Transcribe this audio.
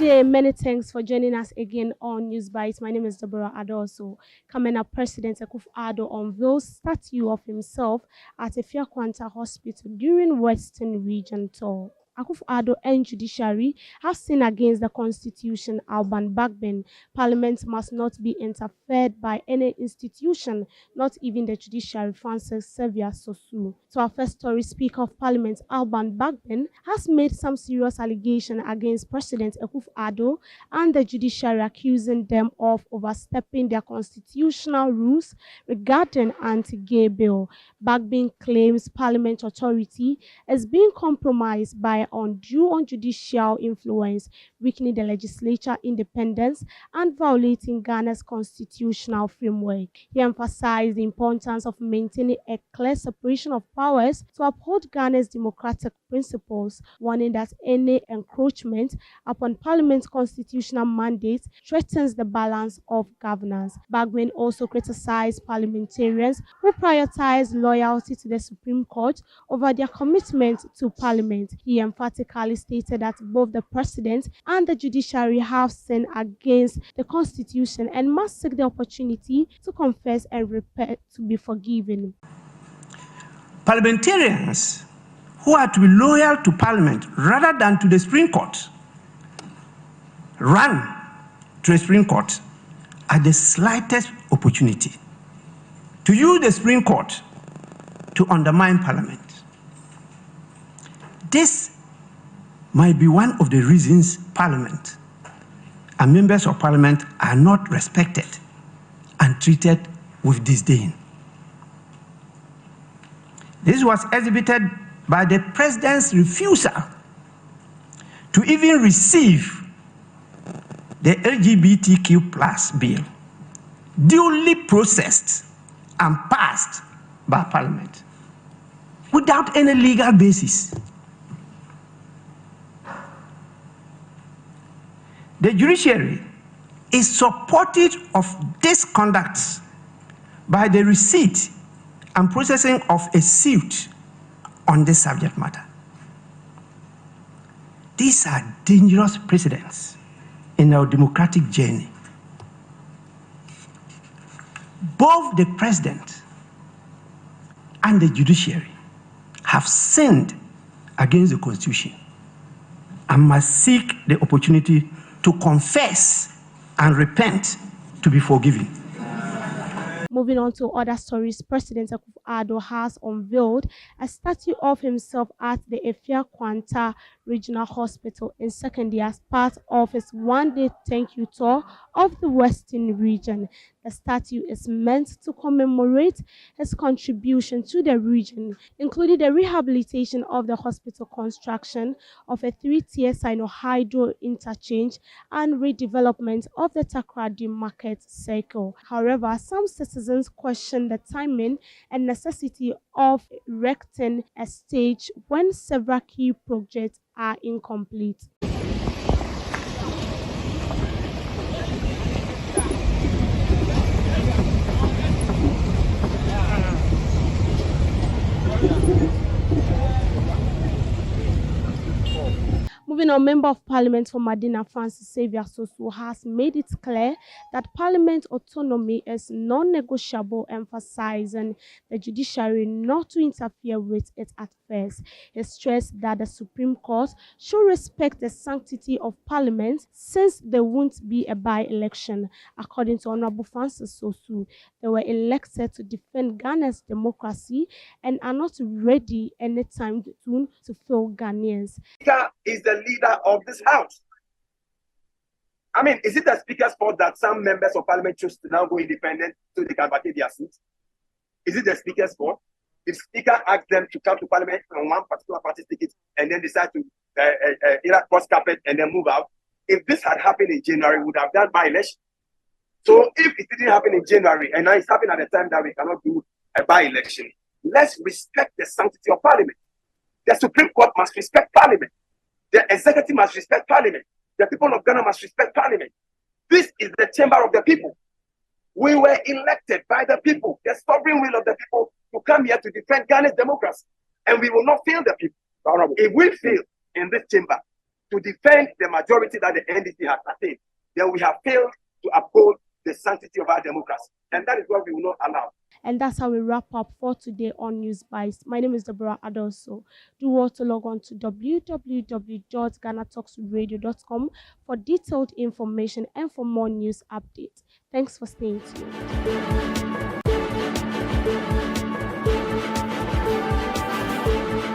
day. Many thanks for joining us again on News Bites. My name is Deborah Addo. So, coming up, President Akufo Addo unveils statue of himself at Effia Nkwanta Hospital during Western Region tour. Akufo Addo and Judiciary have sinned against the Constitution. Alban Bagbin, Parliament must not be interfered by any institution, not even the Judiciary Francis Xavier Sosu. So our first story, Speaker of Parliament Alban Bagbin has made some serious allegations against President Akufo Addo and the Judiciary, accusing them of overstepping their constitutional rules regarding anti-gay bill. Bagbin claims Parliament authority is being compromised by undue judicial influence, weakening the legislature independence and violating Ghana's constitutional framework. He emphasized the importance of maintaining a clear separation of powers to uphold Ghana's democratic principles, warning that any encroachment upon Parliament's constitutional mandate threatens the balance of governance. Bagbin also criticized parliamentarians who prioritize loyalty to the Supreme Court over their commitment to Parliament. He emphatically stated that both the President and the Judiciary have sinned against the Constitution and must seek the opportunity to confess and repent to be forgiven. Parliamentarians who are to be loyal to Parliament rather than to the Supreme Court run to the Supreme Court at the slightest opportunity to use the Supreme Court to undermine Parliament. This might be one of the reasons Parliament and members of Parliament are not respected and treated with disdain. This was exhibited by the President's refusal to even receive the LGBTQ+ bill, duly processed and passed by Parliament without any legal basis. The judiciary is supportive of this conduct by the receipt and processing of a suit on this subject matter. These are dangerous precedents in our democratic journey. Both the President and the judiciary have sinned against the Constitution and must seek the opportunity to confess and repent to be forgiven. Moving on to other stories, President Akufo Addo has unveiled a statue of himself at the Effia Nkwanta Regional Hospital in Second year as part of his one-day thank you tour of the Western region. The statue is meant to commemorate his contribution to the region, including the rehabilitation of the hospital, construction of a 3-tier Sino-Hydro interchange, and redevelopment of the Takoradi Market Circle. However, some citizens question the timing and necessity of erecting a stage when several key projects are incomplete. Moving on, Member of Parliament for Madina Francis Xavier Sosu has made it clear that Parliament autonomy is non-negotiable, emphasizing the judiciary not to interfere with it at first. He stressed that the Supreme Court should respect the sanctity of Parliament since there won't be a by-election. According to Honorable Francis Sosu, they were elected to defend Ghana's democracy and are not ready anytime soon to fail Ghanaians. Is the leader of this house. I mean, is it the Speaker's fault that some members of Parliament choose to now go independent so they can vacate their seats? Is it the Speaker's fault? If Speaker asks them to come to Parliament on one particular party ticket and then decide to either cross carpet and then move out, if this had happened in January, we would have done by-election. So if it didn't happen in January and now it's happening at the time that we cannot do a by-election, let's respect the sanctity of Parliament. The Supreme Court must respect Parliament. The executive must respect Parliament. The people of Ghana must respect Parliament. This is the chamber of the people. We were elected by the people, the sovereign will of the people, to come here to defend Ghana's democracy. And we will not fail the people. If we fail in this chamber to defend the majority that the NDC has attained, then we have failed to uphold the sanctity of our democracy. And that is what we will not allow. And that's how we wrap up for today on News Bites. My name is Deborah Addo. Do want to log on to www.ghanatalksradio.com for detailed information and for more news updates. Thanks for staying tuned.